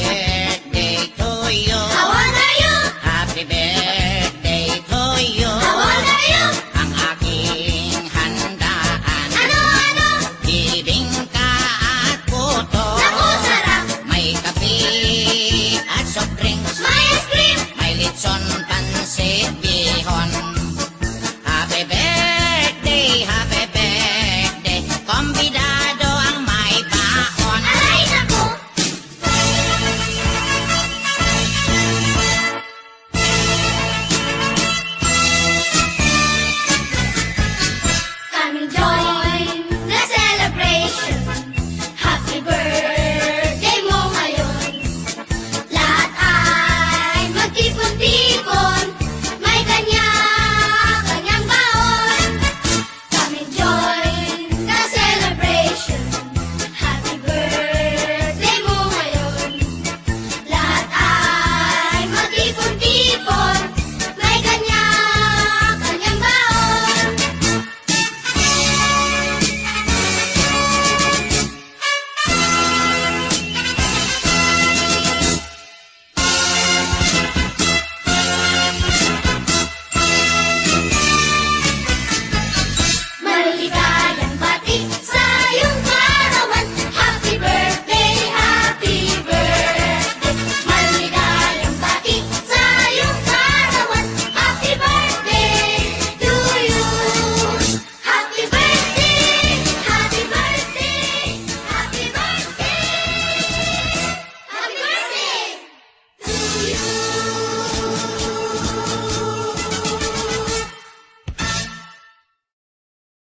birthday to you. How old are you? Happy birthday to you. How old are you? Ang aking handaan. Ano? Bibingka at puto. Naku, sarap! May kape at soft drinks. May ice cream! May litson